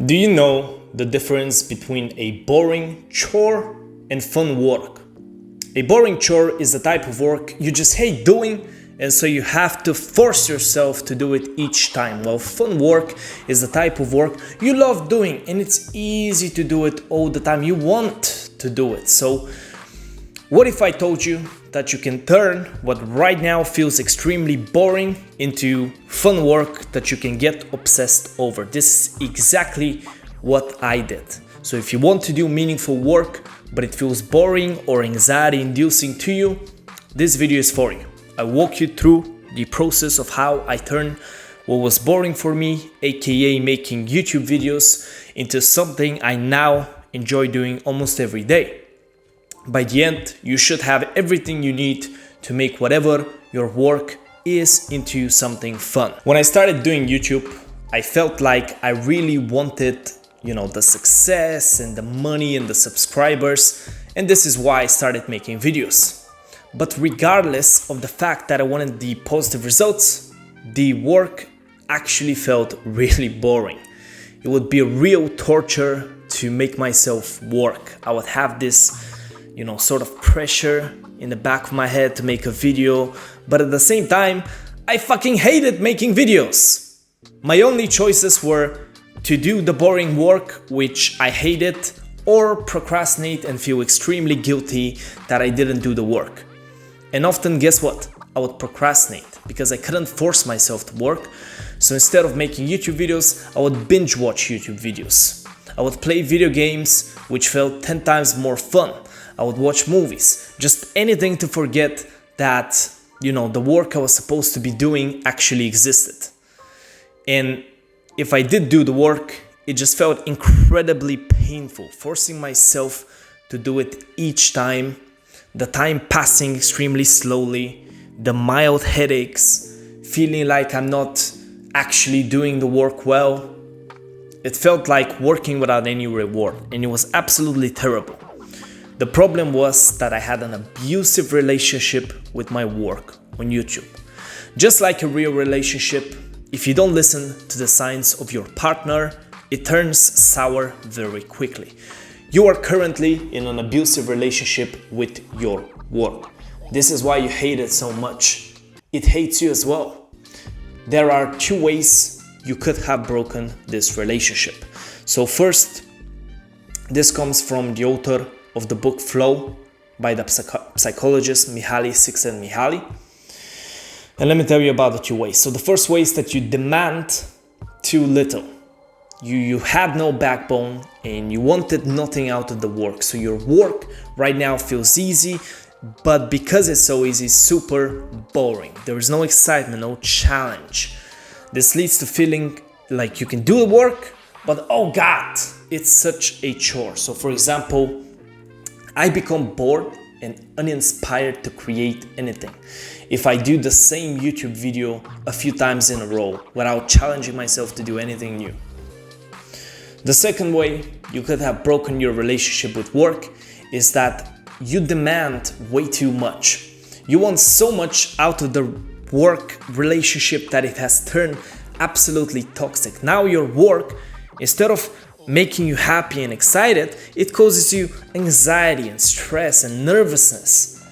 Do you know the difference between a boring chore and fun work? A boring chore is the type of work you just hate doing, and so you have to force yourself to do it each time. While fun work is the type of work you love doing and it's easy to do it all the time. You want to do it. So what if I told you that you can turn what right now feels extremely boring into fun work that you can get obsessed over? This is exactly what I did. So if you want to do meaningful work, but it feels boring or anxiety inducing to you, this video is for you. I walk you through the process of how I turned what was boring for me, aka making YouTube videos, into something I now enjoy doing almost every day. By the end, you should have everything you need to make whatever your work is into something fun. When I started doing YouTube, I felt like I really wanted, the success and the money and the subscribers, and this is why I started making videos. But regardless of the fact that I wanted the positive results, the work actually felt really boring. It would be a real torture to make myself work. I would have this sort of pressure in the back of my head to make a video, but at the same time, I fucking hated making videos. My only choices were to do the boring work, which I hated, or procrastinate and feel extremely guilty that I didn't do the work. And often, guess what? I would procrastinate because I couldn't force myself to work. So instead of making YouTube videos, I would binge watch YouTube videos. I would play video games, which felt 10 times more fun. I would watch movies, just anything to forget that, the work I was supposed to be doing actually existed. And if I did do the work, it just felt incredibly painful, forcing myself to do it each time, the time passing extremely slowly, the mild headaches, feeling like I'm not actually doing the work well. It felt like working without any reward, and it was absolutely terrible. The problem was that I had an abusive relationship with my work on YouTube. Just like a real relationship, if you don't listen to the signs of your partner, it turns sour very quickly. You are currently in an abusive relationship with your work. This is why you hate it so much. It hates you as well. There are two ways you could have broken this relationship. So first, this comes from the author of the book Flow by the psychologist Mihaly Csikszentmihalyi. And let me tell you about the two ways. So the first way is that you demand too little. You had no backbone and you wanted nothing out of the work. So your work right now feels easy, but because it's so easy, it's super boring. There is no excitement, no challenge. This leads to feeling like you can do the work, but oh God, it's such a chore. So for example, I become bored and uninspired to create anything if I do the same YouTube video a few times in a row without challenging myself to do anything new. The second way you could have broken your relationship with work is that you demand way too much. You want so much out of the work relationship that it has turned absolutely toxic. Now your work, instead of making you happy and excited, it causes you anxiety and stress and nervousness.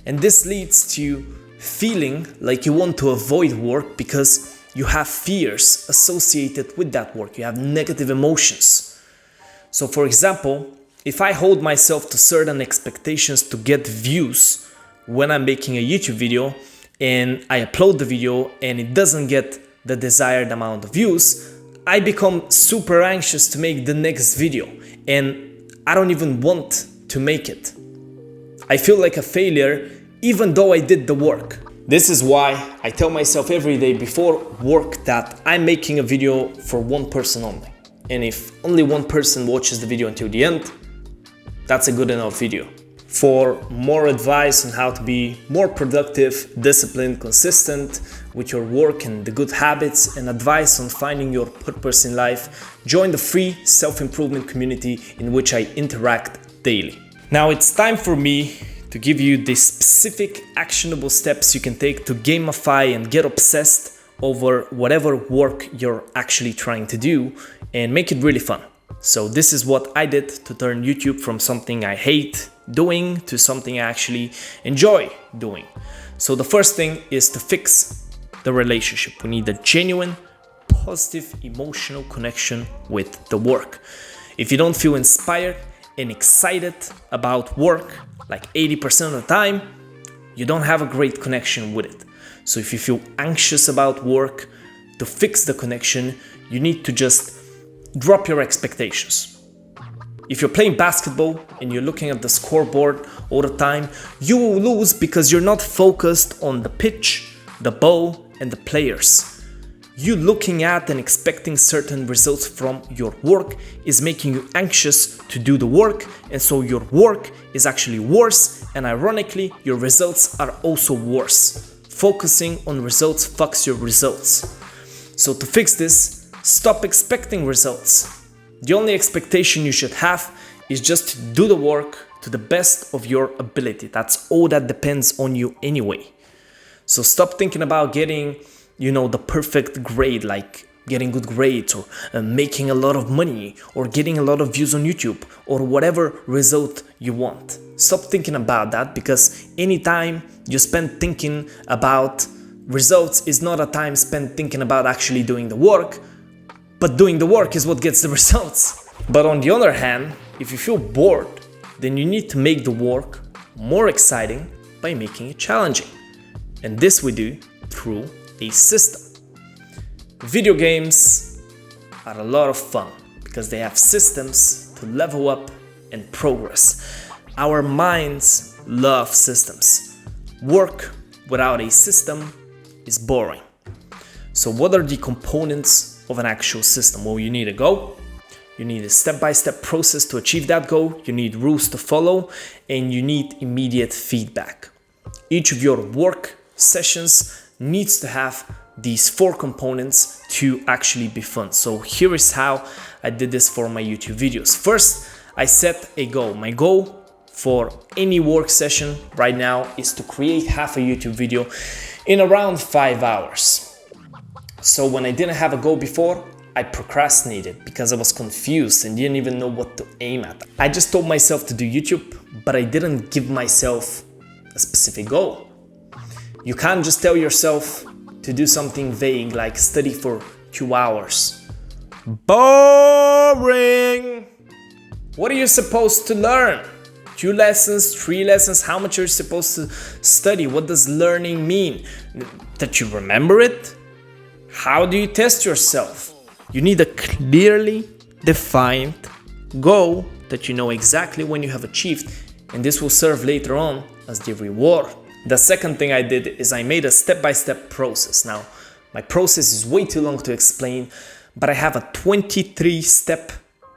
And this leads to feeling like you want to avoid work because you have fears associated with that work. You have negative emotions. So for example, if I hold myself to certain expectations to get views when I'm making a YouTube video and I upload the video and it doesn't get the desired amount of views, I become super anxious to make the next video and I don't even want to make it. I feel like a failure even though I did the work. This is why I tell myself every day before work that I'm making a video for one person only. And if only one person watches the video until the end, that's a good enough video. For more advice on how to be more productive, disciplined, consistent with your work and the good habits, and advice on finding your purpose in life, join the free self-improvement community in which I interact daily. Now it's time for me to give you the specific actionable steps you can take to gamify and get obsessed over whatever work you're actually trying to do and make it really fun. So this is what I did to turn YouTube from something I hate doing to something I actually enjoy doing. So the first thing is to fix the relationship. We need a genuine, positive, emotional connection with the work. If you don't feel inspired and excited about work, like 80% of the time, you don't have a great connection with it. So if you feel anxious about work, to fix the connection, you need to just drop your expectations. If you're playing basketball and you're looking at the scoreboard all the time, you will lose because you're not focused on the pitch, the ball, and the players. You looking at and expecting certain results from your work is making you anxious to do the work, and so your work is actually worse, and ironically, your results are also worse. Focusing on results fucks your results. So to fix this, stop expecting results. The only expectation you should have is just to do the work to the best of your ability. That's all that depends on you anyway. So stop thinking about getting, the perfect grade, like getting good grades or making a lot of money or getting a lot of views on YouTube or whatever result you want. Stop thinking about that, because anytime you spend thinking about results is not a time spent thinking about actually doing the work, but doing the work is what gets the results. But on the other hand, if you feel bored, then you need to make the work more exciting by making it challenging. And this we do through a system. Video games are a lot of fun because they have systems to level up and progress. Our minds love systems. Work without a system is boring. So what are the components of an actual system? Well, you need a goal, you need a step-by-step process to achieve that goal, you need rules to follow, and you need immediate feedback. Each of your work sessions needs to have these 4 components to actually be fun. So here is how I did this for my YouTube videos. First, I set a goal. My goal for any work session right now is to create half a YouTube video in around 5 hours. So when I didn't have a goal before, I procrastinated because I was confused and didn't even know what to aim at. I just told myself to do YouTube, but I didn't give myself a specific goal. You can't just tell yourself to do something vague like study for 2 hours. Boring! What are you supposed to learn? 2 lessons, 3 lessons, how much are you supposed to study? What does learning mean? That you remember it? How do you test yourself? You need a clearly defined goal that you know exactly when you have achieved, and this will serve later on as the reward. The second thing I did is I made a step-by-step process. Now, my process is way too long to explain, but I have a 23-step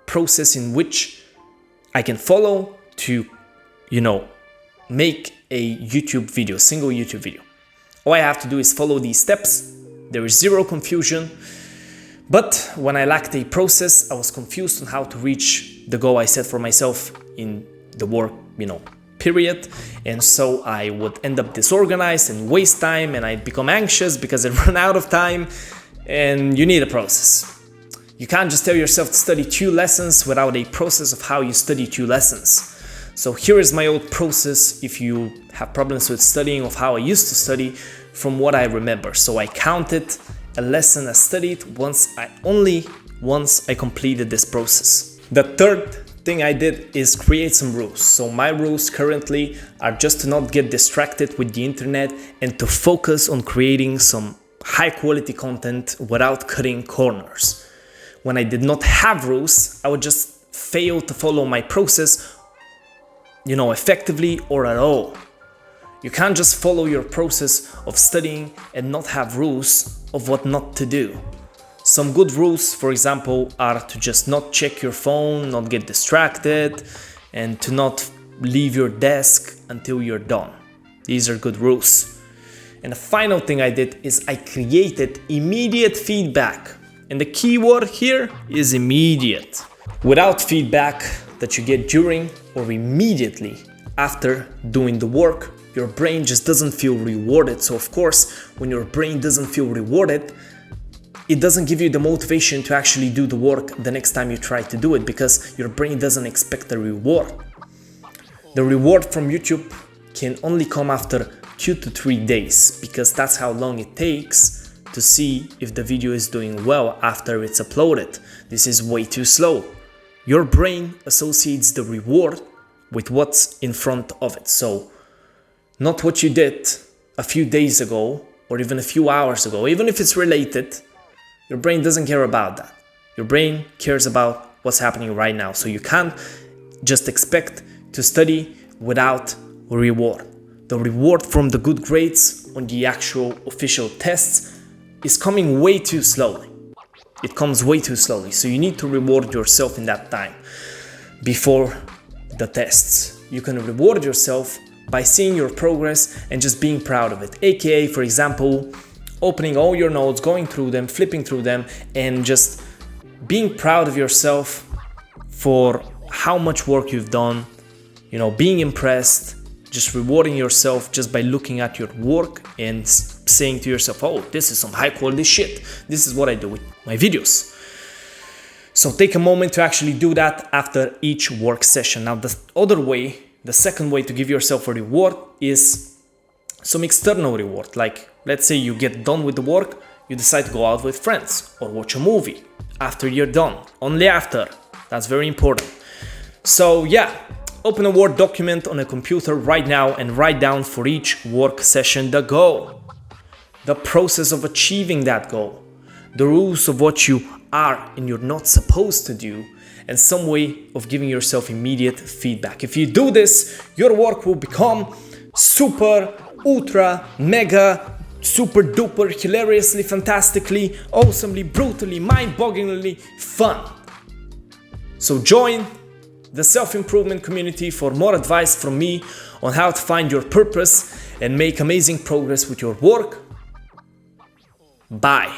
process in which I can follow to, make a YouTube video, single YouTube video. All I have to do is follow these steps. There is zero confusion. But when I lacked a process, I was confused on how to reach the goal I set for myself in the work, period. And so I would end up disorganized and waste time, and I'd become anxious because I run out of time, and you need a process. You can't just tell yourself to study 2 lessons without a process of how you study 2 lessons. So here is my old process if you have problems with studying, of how I used to study from what I remember. So I counted a lesson I studied only once I completed this process. The third thing I did is create some rules. So my rules currently are just to not get distracted with the internet and to focus on creating some high quality content without cutting corners. When I did not have rules, I would just fail to follow my process, effectively or at all. You can't just follow your process of studying and not have rules of what not to do. Some good rules, for example, are to just not check your phone, not get distracted, and to not leave your desk until you're done. These are good rules. And the final thing I did is I created immediate feedback. And the key word here is immediate. Without feedback that you get during or immediately after doing the work, your brain just doesn't feel rewarded. So of course, when your brain doesn't feel rewarded, it doesn't give you the motivation to actually do the work the next time you try to do it, because your brain doesn't expect the reward. The reward from YouTube can only come after 2 to 3 days, because that's how long it takes to see if the video is doing well after it's uploaded. This is way too slow. Your brain associates the reward with what's in front of it. So not what you did a few days ago or even a few hours ago, even if it's related, your brain doesn't care about that. Your brain cares about what's happening right now. So you can't just expect to study without a reward. The reward from the good grades on the actual official tests is coming way too slowly. It comes way too slowly. So you need to reward yourself in that time before the tests. You can reward yourself by seeing your progress and just being proud of it. AKA, for example, opening all your notes, going through them, flipping through them, and just being proud of yourself for how much work you've done, being impressed, just rewarding yourself just by looking at your work and saying to yourself, oh, this is some high quality shit. This is what I do with my videos. So take a moment to actually do that after each work session. Now, the second way to give yourself a reward is some external reward. Like, let's say you get done with the work, you decide to go out with friends or watch a movie after you're done. Only after. That's very important. So yeah, open a Word document on a computer right now and write down for each work session the goal, the process of achieving that goal, the rules of what you are and you're not supposed to do, and some way of giving yourself immediate feedback. If you do this, your work will become super, ultra, mega, super duper, hilariously, fantastically, awesomely, brutally, mind-bogglingly fun. So join the self-improvement community for more advice from me on how to find your purpose and make amazing progress with your work. Bye.